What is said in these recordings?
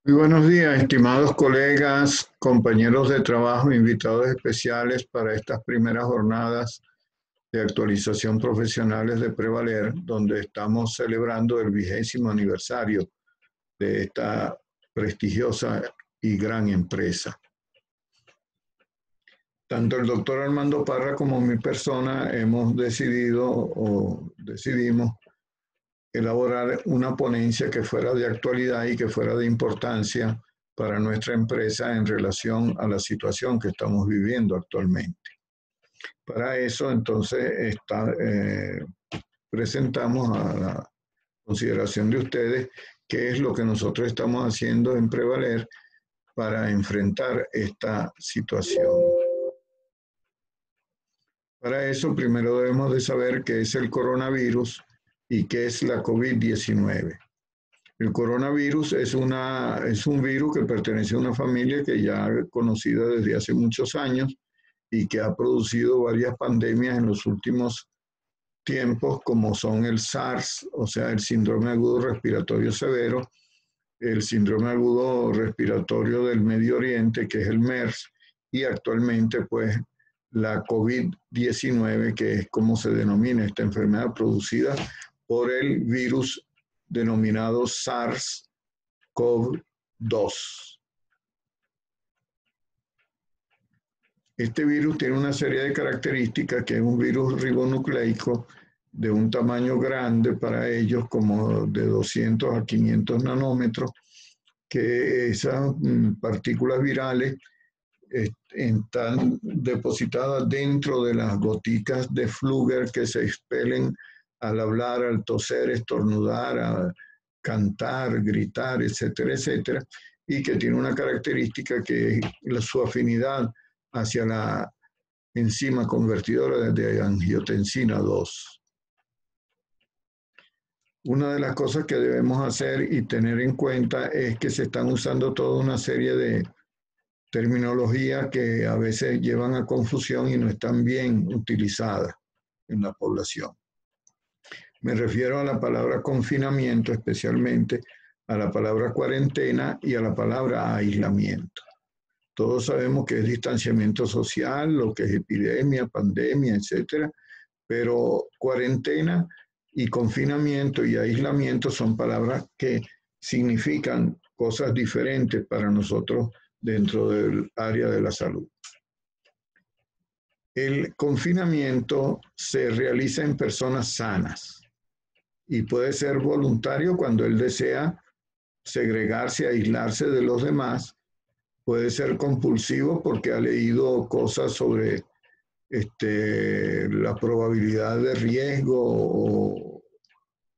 Muy buenos días, estimados colegas, compañeros de trabajo, invitados especiales para estas primeras jornadas de actualización profesionales de Prevaler, donde estamos celebrando el 20º aniversario de esta prestigiosa y gran empresa. Tanto el doctor Armando Parra como mi persona hemos decidimos elaborar una ponencia que fuera de actualidad y que fuera de importancia para nuestra empresa en relación a la situación que estamos viviendo actualmente. Para eso, entonces, presentamos a la consideración de ustedes qué es lo que nosotros estamos haciendo en Prevaler para enfrentar esta situación. Para eso, primero debemos de saber qué es el coronavirus y qué es la COVID-19. El coronavirus es un virus que pertenece a una familia que ya es conocida desde hace muchos años y que ha producido varias pandemias en los últimos tiempos, como son el SARS, o sea, el síndrome agudo respiratorio severo, el síndrome agudo respiratorio del Medio Oriente, que es el MERS, y actualmente, pues, la COVID-19, que es como se denomina esta enfermedad producida por el virus denominado SARS-CoV-2. Este virus tiene una serie de características, que es un virus ribonucleico de un tamaño grande para ellos, como de 200 a 500 nanómetros, que esas partículas virales están depositadas dentro de las goticas de Fluger que se expelen al hablar, al toser, estornudar, a cantar, gritar, etcétera, etcétera, y que tiene una característica que es su afinidad hacia la enzima convertidora de angiotensina 2. Una de las cosas que debemos hacer y tener en cuenta es que se están usando toda una serie de terminologías que a veces llevan a confusión y no están bien utilizadas en la población. Me refiero a la palabra confinamiento, especialmente a la palabra cuarentena y a la palabra aislamiento. Todos sabemos que es distanciamiento social, lo que es epidemia, pandemia, etcétera, pero cuarentena y confinamiento y aislamiento son palabras que significan cosas diferentes para nosotros dentro del área de la salud. El confinamiento se realiza en personas sanas y puede ser voluntario cuando él desea segregarse, aislarse de los demás. Puede ser compulsivo porque ha leído cosas sobre la probabilidad de riesgo o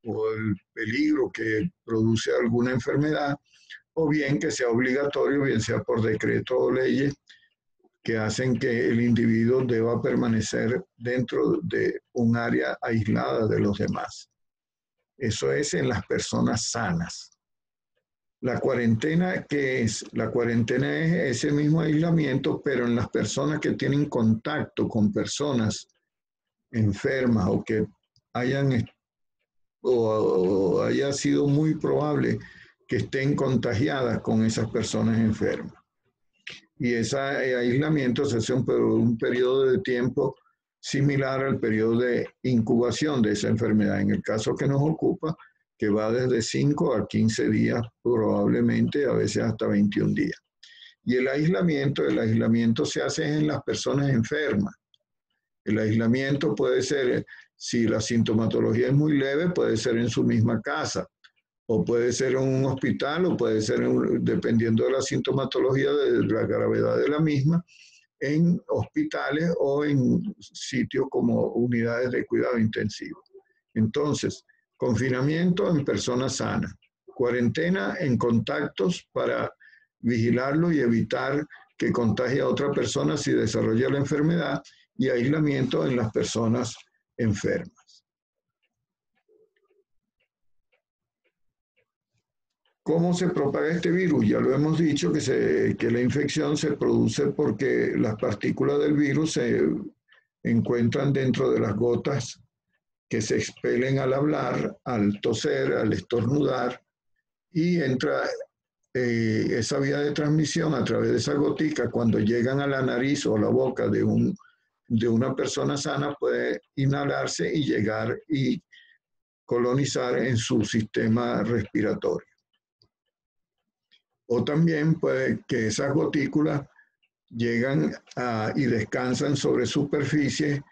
el peligro que produce alguna enfermedad, o bien que sea obligatorio, bien sea por decreto o leyes que hacen que el individuo deba permanecer dentro de un área aislada de los demás. Eso es en las personas sanas. La cuarentena, ¿qué es? La cuarentena es ese mismo aislamiento, pero en las personas que tienen contacto con personas enfermas o que hayan o haya sido muy probable que estén contagiadas con esas personas enfermas. Y ese aislamiento se hace por un periodo de tiempo similar al periodo de incubación de esa enfermedad. En el caso que nos ocupa, que va desde 5 a 15 días, probablemente, a veces hasta 21 días. Y el aislamiento se hace en las personas enfermas. El aislamiento puede ser, si la sintomatología es muy leve, puede ser en su misma casa, o puede ser en un hospital, o puede ser, dependiendo de la sintomatología, de la gravedad de la misma, en hospitales o en sitios como unidades de cuidado intensivo. Entonces, confinamiento en personas sanas, cuarentena en contactos para vigilarlo y evitar que contagie a otra persona si desarrolla la enfermedad, y aislamiento en las personas enfermas. ¿Cómo se propaga este virus? Ya lo hemos dicho que la infección se produce porque las partículas del virus se encuentran dentro de las gotas que se expelen al hablar, al toser, al estornudar, y entra esa vía de transmisión a través de esa gotica, cuando llegan a la nariz o la boca de una persona sana, puede inhalarse y llegar y colonizar en su sistema respiratorio. O también puede que esas gotículas llegan y descansan sobre superficie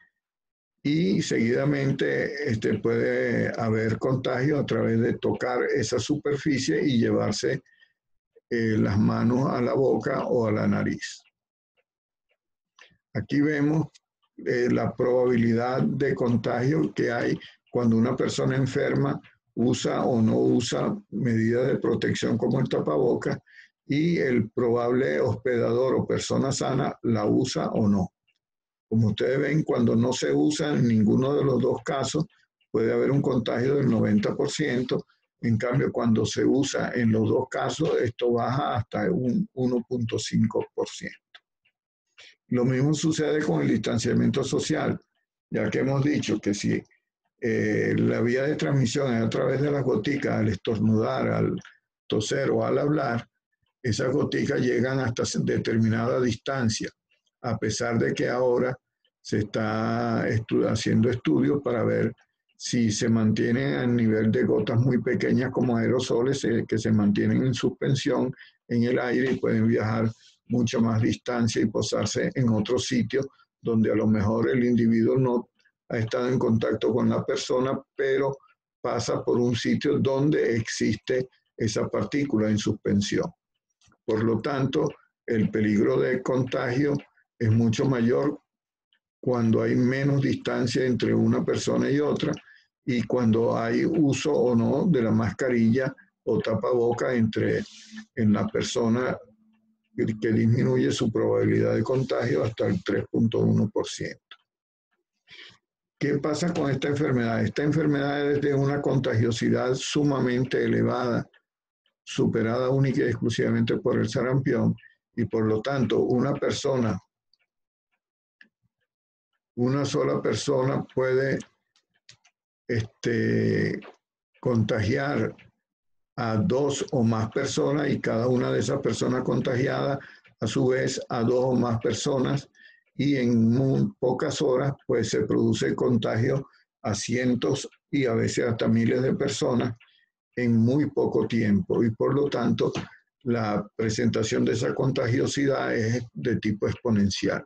y seguidamente puede haber contagio a través de tocar esa superficie y llevarse las manos a la boca o a la nariz. Aquí vemos la probabilidad de contagio que hay cuando una persona enferma usa o no usa medidas de protección como el tapabocas y el probable hospedador o persona sana la usa o no. Como ustedes ven, cuando no se usa en ninguno de los dos casos, puede haber un contagio del 90%. En cambio, cuando se usa en los dos casos, esto baja hasta un 1.5%. Lo mismo sucede con el distanciamiento social, ya que hemos dicho que si la vía de transmisión es a través de las goticas, al estornudar, al toser o al hablar, esas goticas llegan hasta determinada distancia, a pesar de que ahora se está haciendo estudios para ver si se mantienen a nivel de gotas muy pequeñas como aerosoles que se mantienen en suspensión en el aire y pueden viajar mucha más distancia y posarse en otro sitio donde a lo mejor el individuo no ha estado en contacto con la persona, pero pasa por un sitio donde existe esa partícula en suspensión. Por lo tanto, el peligro de contagio es mucho mayor cuando hay menos distancia entre una persona y otra y cuando hay uso o no de la mascarilla o tapaboca en la persona, que disminuye su probabilidad de contagio hasta el 3.1%. ¿Qué pasa con esta enfermedad? Esta enfermedad es de una contagiosidad sumamente elevada, superada única y exclusivamente por el sarampión, y por lo tanto una sola persona puede contagiar a 2 o más personas y cada una de esas personas contagiadas a su vez a 2 o más personas y en muy pocas horas pues se produce contagio a cientos y a veces hasta miles de personas en muy poco tiempo y por lo tanto la presentación de esa contagiosidad es de tipo exponencial.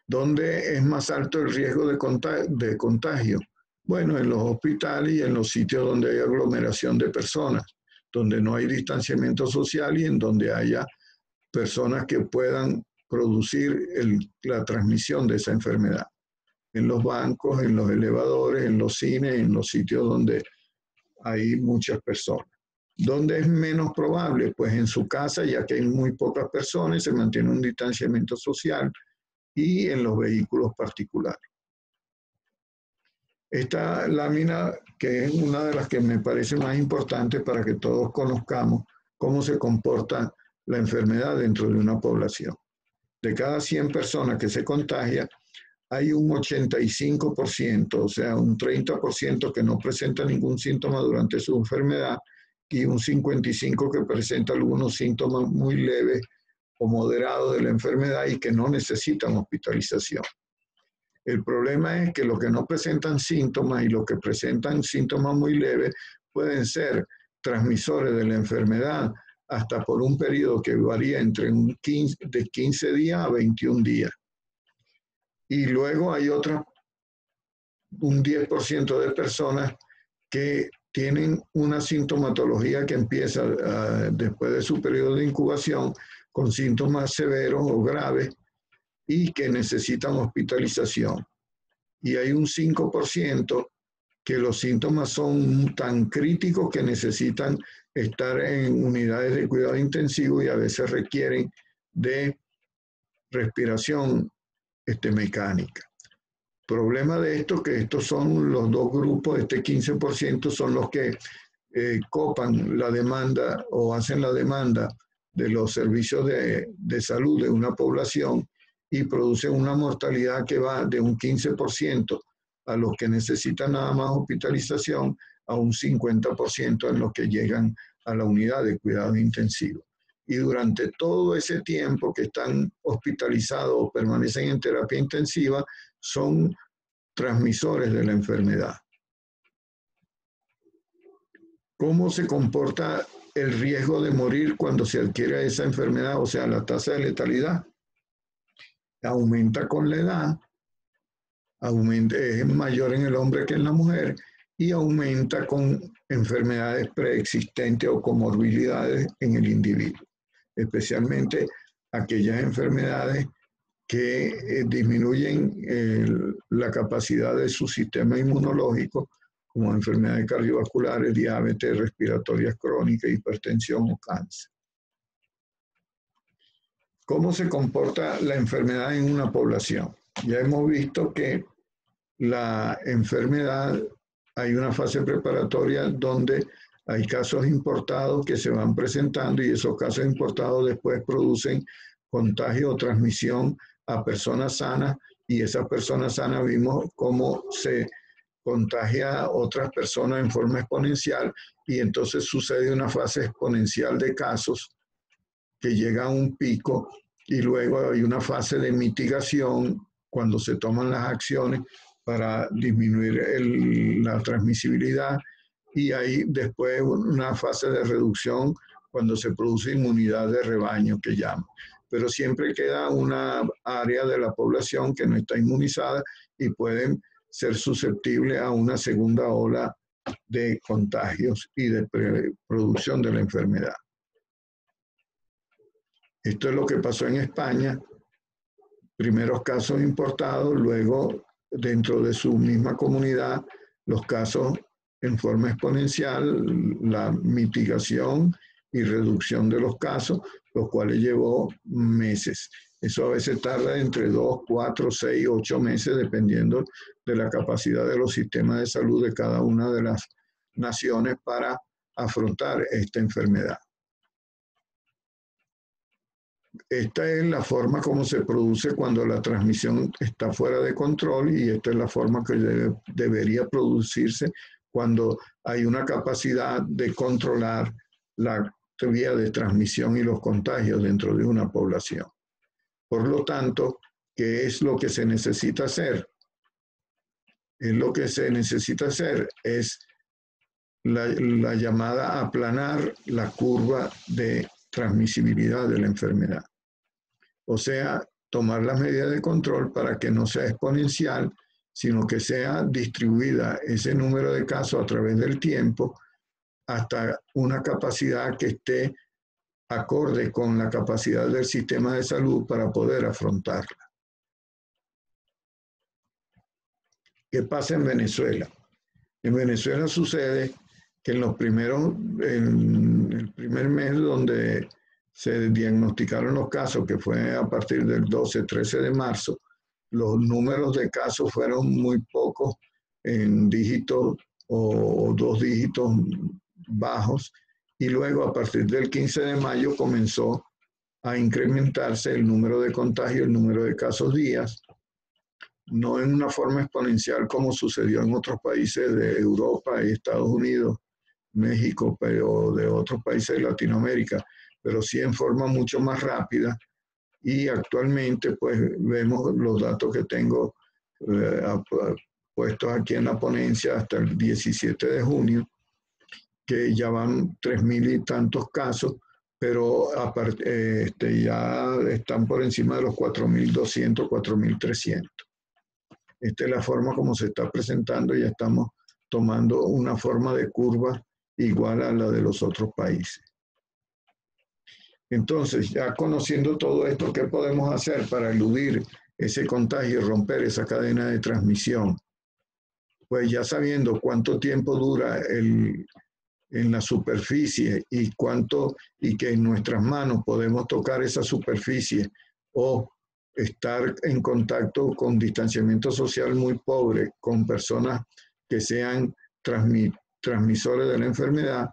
¿Dónde es más alto el riesgo de contagio? Bueno, en los hospitales y en los sitios donde hay aglomeración de personas, donde no hay distanciamiento social y en donde haya personas que puedan producir la transmisión de esa enfermedad. En los bancos, en los elevadores, en los cines, en los sitios donde hay muchas personas. ¿Dónde es menos probable? Pues en su casa, ya que hay muy pocas personas, se mantiene un distanciamiento social y en los vehículos particulares. Esta lámina, que es una de las que me parece más importante para que todos conozcamos cómo se comporta la enfermedad dentro de una población. De cada 100 personas que se contagia, hay un 85%, o sea, un 30% que no presenta ningún síntoma durante su enfermedad y un 55% que presenta algunos síntomas muy leves o moderados de la enfermedad y que no necesitan hospitalización. El problema es que los que no presentan síntomas y los que presentan síntomas muy leves pueden ser transmisores de la enfermedad hasta por un periodo que varía entre de 15 días a 21 días. Y luego hay un 10% de personas que tienen una sintomatología que empieza después de su periodo de incubación con síntomas severos o graves y que necesitan hospitalización. Y hay un 5% que los síntomas son tan críticos que necesitan estar en unidades de cuidado intensivo y a veces requieren de respiración mecánica. Problema de esto que estos son los dos grupos, este 15% son los que copan la demanda o hacen la demanda de los servicios de salud de una población y producen una mortalidad que va de un 15% a los que necesitan nada más hospitalización a un 50% en los que llegan a la unidad de cuidados intensivos. Y durante todo ese tiempo que están hospitalizados o permanecen en terapia intensiva, son transmisores de la enfermedad. ¿Cómo se comporta el riesgo de morir cuando se adquiere esa enfermedad? O sea, la tasa de letalidad aumenta con la edad, es mayor en el hombre que en la mujer y aumenta con enfermedades preexistentes o comorbilidades en el individuo, especialmente aquellas enfermedades que disminuyen la capacidad de su sistema inmunológico, como enfermedades cardiovasculares, diabetes, respiratorias crónicas, hipertensión o cáncer. ¿Cómo se comporta la enfermedad en una población? Ya hemos visto que la enfermedad, hay una fase preparatoria donde hay casos importados que se van presentando y esos casos importados después producen contagio o transmisión a personas sanas y esas personas sanas vimos cómo se contagia a otras personas en forma exponencial y entonces sucede una fase exponencial de casos que llega a un pico y luego hay una fase de mitigación cuando se toman las acciones para disminuir la transmisibilidad y hay después una fase de reducción cuando se produce inmunidad de rebaño que llaman. Pero siempre queda una área de la población que no está inmunizada y pueden ser susceptibles a una segunda ola de contagios y de producción de la enfermedad. Esto es lo que pasó en España, primeros casos importados, luego dentro de su misma comunidad, los casos en forma exponencial, la mitigación y reducción de los casos, los cuales llevó meses. Eso a veces tarda entre 2, 4, 6, 8 meses, dependiendo de la capacidad de los sistemas de salud de cada una de las naciones para afrontar esta enfermedad. Esta es la forma como se produce cuando la transmisión está fuera de control y esta es la forma que debería producirse cuando hay una capacidad de controlar la vía de transmisión y los contagios dentro de una población. Por lo tanto, ¿qué es lo que se necesita hacer? Lo que se necesita hacer es la llamada aplanar la curva de transmisibilidad de la enfermedad. O sea, tomar las medidas de control para que no sea exponencial, sino que sea distribuida ese número de casos a través del tiempo hasta una capacidad que esté acorde con la capacidad del sistema de salud para poder afrontarla. ¿Qué pasa en Venezuela? En Venezuela sucede que en el primer mes donde se diagnosticaron los casos, que fue a partir del 12-13 de marzo, los números de casos fueron muy pocos, en dígitos o 2 dígitos bajos, y luego a partir del 15 de mayo comenzó a incrementarse el número de contagios, el número de casos días, no en una forma exponencial como sucedió en otros países de Europa y Estados Unidos, México, pero de otros países de Latinoamérica, pero sí en forma mucho más rápida. Y actualmente pues vemos los datos que tengo puestos aquí en la ponencia hasta el 17 de junio, que ya van 3.000 y tantos casos, pero ya están por encima de los 4.200, 4.300. Esta es la forma como se está presentando y ya estamos tomando una forma de curva igual a la de los otros países. Entonces, ya conociendo todo esto, ¿qué podemos hacer para eludir ese contagio y romper esa cadena de transmisión? Pues ya sabiendo cuánto tiempo dura en la superficie y que en nuestras manos podemos tocar esa superficie o estar en contacto con distanciamiento social muy pobre con personas que sean transmisores de la enfermedad,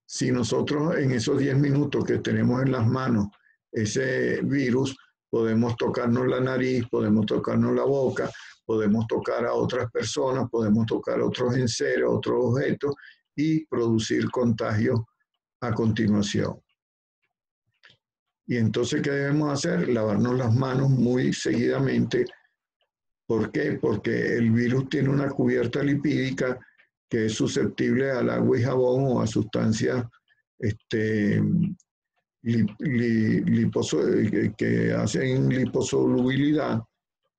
si nosotros en esos 10 minutos que tenemos en las manos ese virus, podemos tocarnos la nariz, podemos tocarnos la boca, podemos tocar a otras personas, podemos tocar otros enseres, otros objetos y producir contagio a continuación. Y entonces, ¿qué debemos hacer? Lavarnos las manos muy seguidamente. ¿Por qué? Porque el virus tiene una cubierta lipídica que es susceptible al agua y jabón o a sustancias que hacen liposolubilidad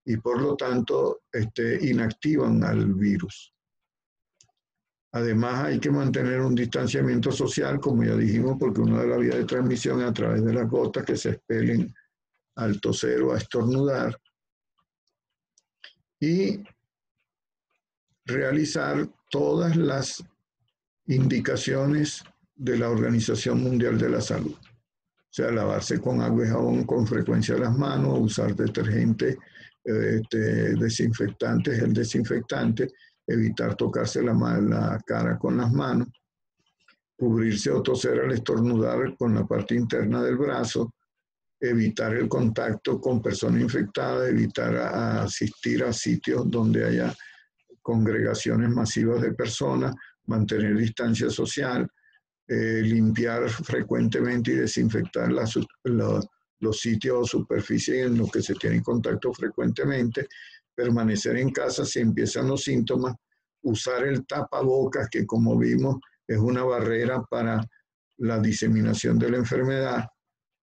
y por lo tanto inactivan al virus. Además hay que mantener un distanciamiento social, como ya dijimos, porque una de las vías de transmisión es a través de las gotas que se expelen al toser o a estornudar. Y realizar todas las indicaciones de la Organización Mundial de la Salud. O sea, lavarse con agua y jabón con frecuencia las manos, usar detergente, desinfectantes, el desinfectante, evitar tocarse la cara con las manos, cubrirse o toser al estornudar con la parte interna del brazo, evitar el contacto con personas infectadas, evitar asistir a sitios donde haya congregaciones masivas de personas, mantener distancia social, limpiar frecuentemente y desinfectar los sitios o superficies en los que se tiene contacto frecuentemente, permanecer en casa si empiezan los síntomas, usar el tapabocas, que como vimos es una barrera para la diseminación de la enfermedad,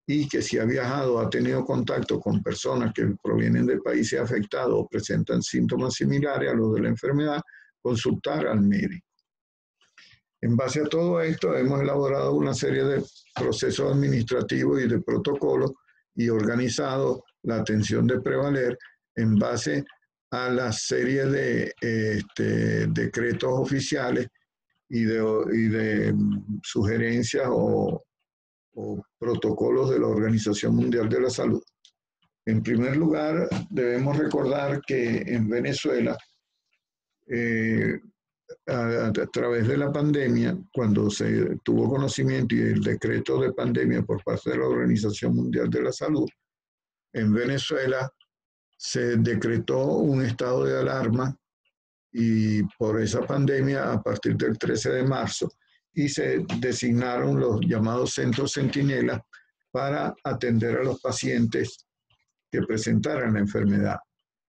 y que si ha viajado o ha tenido contacto con personas que provienen de países afectados o presentan síntomas similares a los de la enfermedad, consultar al médico. En base a todo esto, hemos elaborado una serie de procesos administrativos y de protocolos y organizado la atención de Prevaler en base a la serie de decretos oficiales y de sugerencias o protocolos de la Organización Mundial de la Salud. En primer lugar, debemos recordar que en Venezuela, a través de la pandemia, cuando se tuvo conocimiento y el decreto de pandemia por parte de la Organización Mundial de la Salud, en Venezuela se decretó un estado de alarma y por esa pandemia a partir del 13 de marzo y se designaron los llamados centros centinelas para atender a los pacientes que presentaran la enfermedad.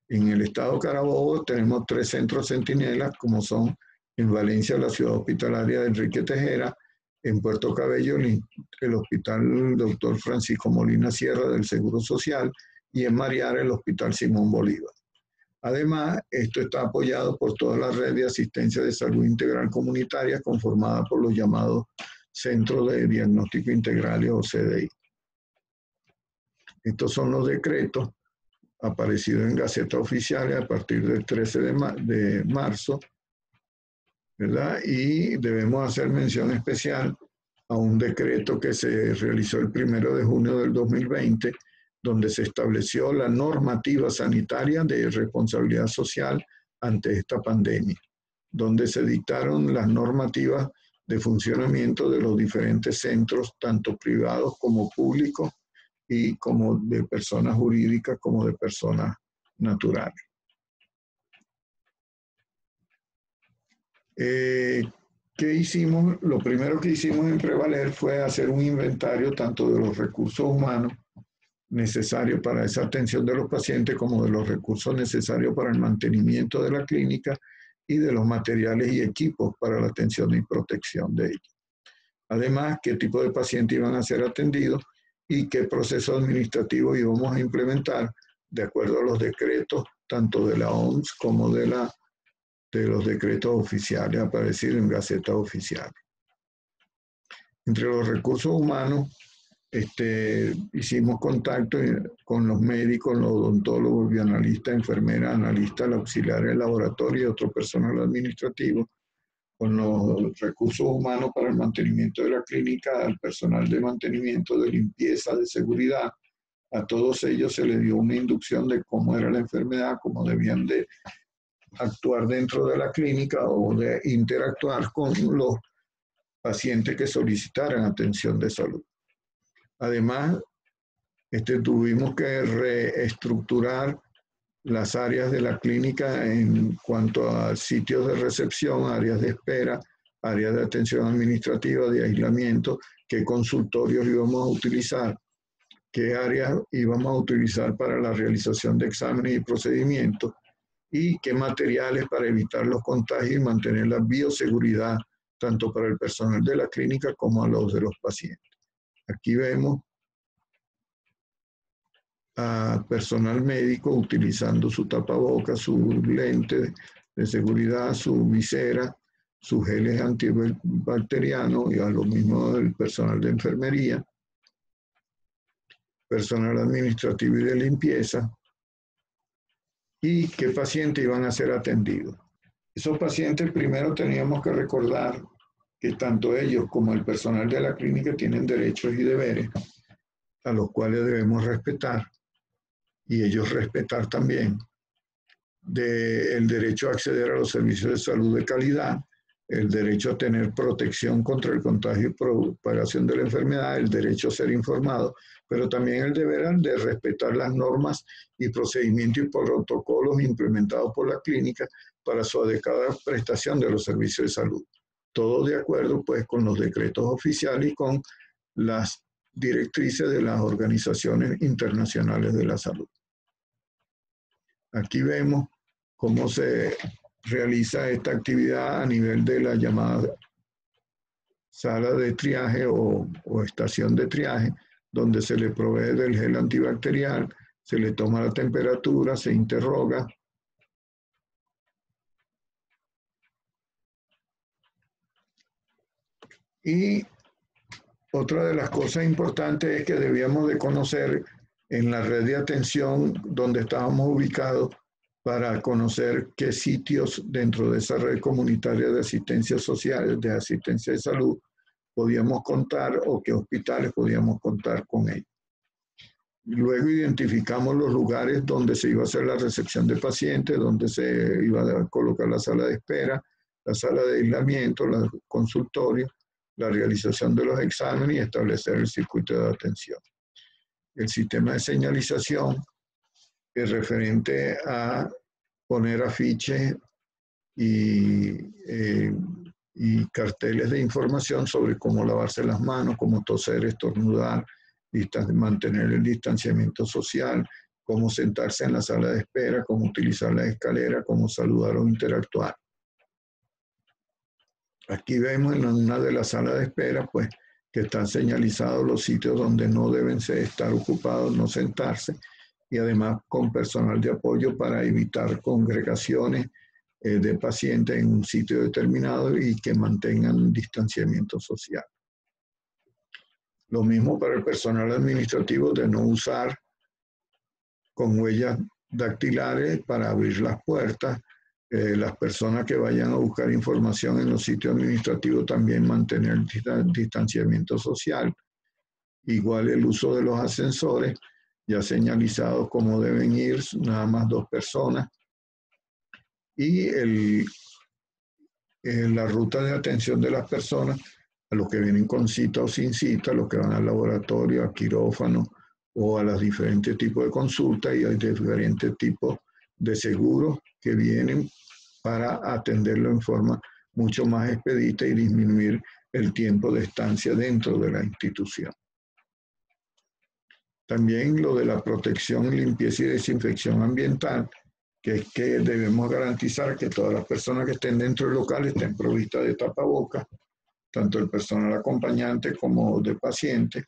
En el estado Carabobo tenemos 3 centros centinelas, como son en Valencia la ciudad hospitalaria de Enrique Tejera, en Puerto Cabello el Hospital Dr. Francisco Molina Sierra del Seguro Social y en Mariara el Hospital Simón Bolívar. Además, esto está apoyado por toda la red de asistencia de salud integral comunitaria conformada por los llamados Centros de Diagnóstico Integral o CDI. Estos son los decretos aparecidos en Gaceta Oficial a partir del 13 de marzo, ¿verdad? Y debemos hacer mención especial a un decreto que se realizó el 1 de junio del 2020, donde se estableció la normativa sanitaria de responsabilidad social ante esta pandemia, donde se dictaron las normativas de funcionamiento de los diferentes centros, tanto privados como públicos, y como de personas jurídicas como de personas naturales. ¿Qué hicimos? Lo primero que hicimos en Prevaler fue hacer un inventario tanto de los recursos humanos necesarios para esa atención de los pacientes como de los recursos necesarios para el mantenimiento de la clínica y de los materiales y equipos para la atención y protección de ellos. Además, qué tipo de pacientes iban a ser atendidos y qué proceso administrativo íbamos a implementar de acuerdo a los decretos tanto de la OMS como de los decretos oficiales aparecidos en Gaceta Oficial. Entre los recursos humanos, hicimos contacto con los médicos, los odontólogos, bioanalistas, enfermeras, analistas, auxiliares de laboratorio y otro personal administrativo, con los recursos humanos para el mantenimiento de la clínica, al personal de mantenimiento, de limpieza, de seguridad. A todos ellos se les dio una inducción de cómo era la enfermedad, cómo debían de actuar dentro de la clínica o de interactuar con los pacientes que solicitaran atención de salud. Además, tuvimos que reestructurar las áreas de la clínica en cuanto a sitios de recepción, áreas de espera, áreas de atención administrativa, de aislamiento, qué consultorios íbamos a utilizar, qué áreas íbamos a utilizar para la realización de exámenes y procedimientos, y qué materiales para evitar los contagios y mantener la bioseguridad tanto para el personal de la clínica como a los de los pacientes. Aquí vemos a personal médico utilizando su tapabocas, su lente de seguridad, su visera, sus geles antibacterianos, y a lo mismo el personal de enfermería, personal administrativo y de limpieza, y qué pacientes iban a ser atendidos. Esos pacientes primero teníamos que recordar que tanto ellos como el personal de la clínica tienen derechos y deberes a los cuales debemos respetar, y ellos respetar también el derecho a acceder a los servicios de salud de calidad, el derecho a tener protección contra el contagio y propagación de la enfermedad, el derecho a ser informado, pero también el deber de respetar las normas y procedimientos y protocolos implementados por la clínica para su adecuada prestación de los servicios de salud. Todo de acuerdo pues con los decretos oficiales y con las directrices de las organizaciones internacionales de la salud. Aquí vemos cómo se realiza esta actividad a nivel de la llamada sala de triaje o estación de triaje, donde se le provee del gel antibacterial, se le toma la temperatura, se interroga. Y otra de las cosas importantes es que debíamos de conocer en la red de atención donde estábamos ubicados para conocer qué sitios dentro de esa red comunitaria de asistencia social, de asistencia de salud, podíamos contar o qué hospitales podíamos contar con ellos. Luego identificamos los lugares donde se iba a hacer la recepción de pacientes, donde se iba a colocar la sala de espera, la sala de aislamiento, los consultorios, la realización de los exámenes y establecer el circuito de atención. El sistema de señalización es referente a poner afiches y carteles de información sobre cómo lavarse las manos, cómo toser, estornudar, mantener el distanciamiento social, cómo sentarse en la sala de espera, cómo utilizar la escalera, cómo saludar o interactuar. Aquí vemos en una de las salas de espera, pues, que están señalizados los sitios donde no deben estar ocupados, no sentarse, y además con personal de apoyo para evitar congregaciones de pacientes en un sitio determinado y que mantengan distanciamiento social. Lo mismo para el personal administrativo, de no usar con huellas dactilares para abrir las puertas. Las personas que vayan a buscar información en los sitios administrativos también mantener distanciamiento social. Igual el uso de los ascensores, ya señalizados cómo deben ir, nada más 2 personas. Y la ruta de atención de las personas, a los que vienen con cita o sin cita, a los que van al laboratorio, a quirófano o a los diferentes tipos de consultas, y hay diferentes tipos de seguros que vienen para atenderlo en forma mucho más expedita y disminuir el tiempo de estancia dentro de la institución. También lo de la protección, limpieza y desinfección ambiental, que es que debemos garantizar que todas las personas que estén dentro del local estén provistas de tapabocas, tanto el personal acompañante como de pacientes,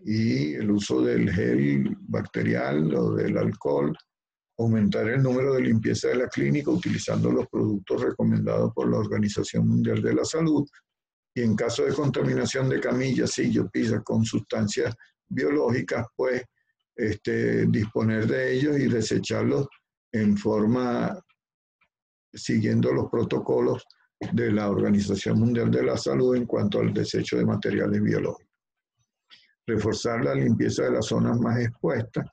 y el uso del gel bacterial o del alcohol, aumentar el número de limpieza de la clínica utilizando los productos recomendados por la Organización Mundial de la Salud, y en caso de contaminación de camillas, sillas, pisas con sustancias biológicas, pues disponer de ellos y desecharlos en forma, siguiendo los protocolos de la Organización Mundial de la Salud en cuanto al desecho de materiales biológicos. Reforzar la limpieza de las zonas más expuestas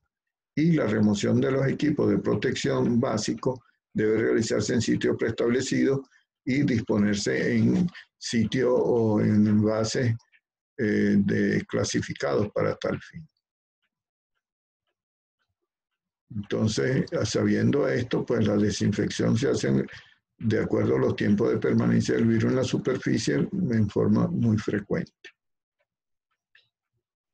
y la remoción de los equipos de protección básicos debe realizarse en sitios preestablecidos y disponerse en sitios o en envases clasificados para tal fin. Entonces, sabiendo esto, pues la desinfección se hace de acuerdo a los tiempos de permanencia del virus en la superficie en forma muy frecuente.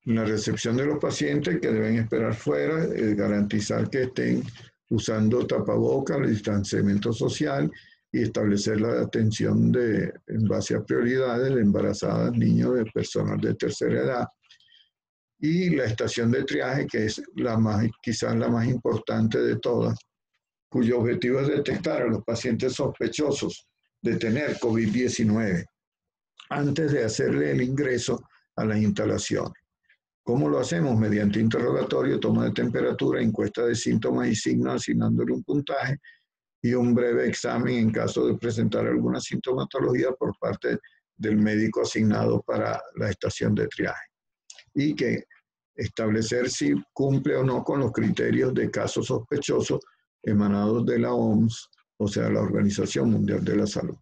La recepción de los pacientes que deben esperar fuera, garantizar que estén usando tapabocas, el distanciamiento social y establecer la atención en base a prioridades de embarazadas, niños, de personas de tercera edad. Y la estación de triaje, que es quizás la más importante de todas, cuyo objetivo es detectar a los pacientes sospechosos de tener COVID-19 antes de hacerle el ingreso a las instalaciones. ¿Cómo lo hacemos? Mediante interrogatorio, toma de temperatura, encuesta de síntomas y signos, asignándole un puntaje y un breve examen en caso de presentar alguna sintomatología por parte del médico asignado para la estación de triaje. Y que establecer si cumple o no con los criterios de casos sospechosos emanados de la OMS, o sea, la Organización Mundial de la Salud.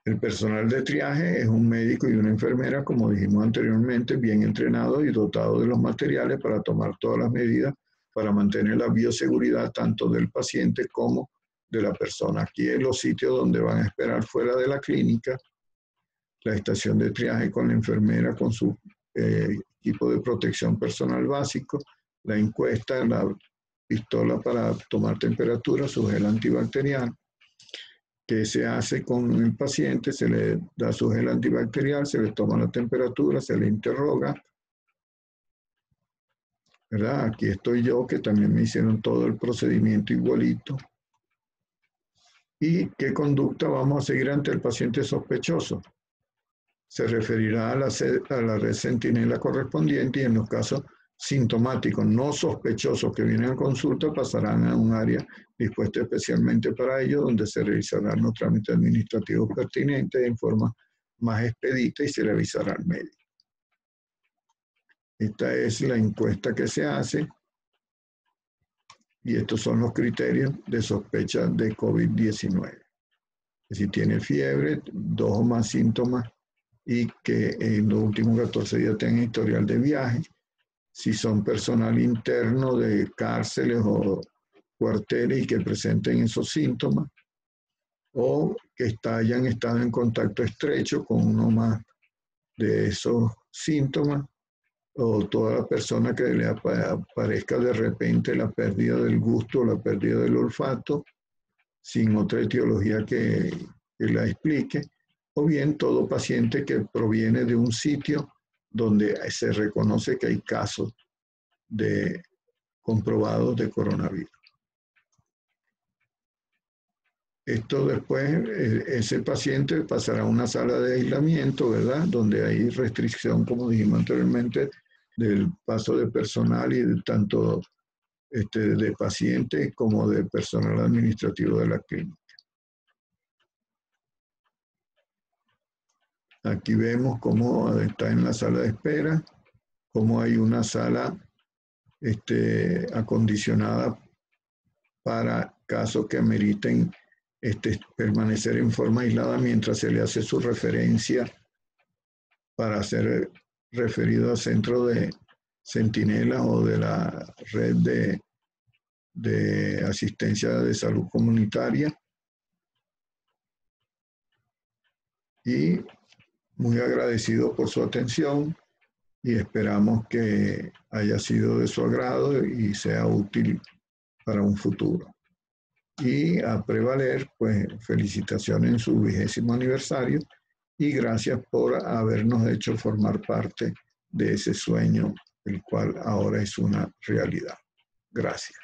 El personal de triaje es un médico y una enfermera, como dijimos anteriormente, bien entrenados y dotados de los materiales para tomar todas las medidas para mantener la bioseguridad tanto del paciente como de la persona. Aquí en los sitios donde van a esperar fuera de la clínica, la estación de triaje con la enfermera con su equipo de protección personal básico, la encuesta, la pistola para tomar temperatura, su gel antibacterial, que se hace con el paciente, se le da su gel antibacterial, se le toma la temperatura, se le interroga, ¿verdad? Aquí estoy yo, que también me hicieron todo el procedimiento igualito. ¿Y qué conducta vamos a seguir ante el paciente sospechoso? Se referirá a la red centinela correspondiente y en los casos sintomáticos no sospechosos que vienen a consulta pasarán a un área dispuesta especialmente para ello, donde se realizarán los trámites administrativos pertinentes en forma más expedita y se le avisará al médico. Esta es la encuesta que se hace y estos son los criterios de sospecha de COVID-19. Si tiene fiebre, 2 o más síntomas y que en los últimos 14 días tengan historial de viaje. Si son personal interno de cárceles o cuarteles y que presenten esos síntomas, o que hayan estado en contacto estrecho con uno más de esos síntomas, o toda la persona que le aparezca de repente la pérdida del gusto o la pérdida del olfato, sin otra etiología que la explique, o bien todo paciente que proviene de un sitio donde se reconoce que hay casos comprobados de coronavirus. Esto después, ese paciente pasará a una sala de aislamiento, ¿verdad? Donde hay restricción, como dijimos anteriormente, del paso de personal y tanto de pacientes como de personal administrativo de la clínica. Aquí vemos cómo está en la sala de espera, cómo hay una sala acondicionada para casos que ameriten permanecer en forma aislada mientras se le hace su referencia para ser referido al centro de centinelas o de la red de asistencia de salud comunitaria. Y muy agradecido por su atención y esperamos que haya sido de su agrado y sea útil para un futuro. Y a Prevaler, pues felicitaciones en su 20º aniversario y gracias por habernos hecho formar parte de ese sueño, el cual ahora es una realidad. Gracias.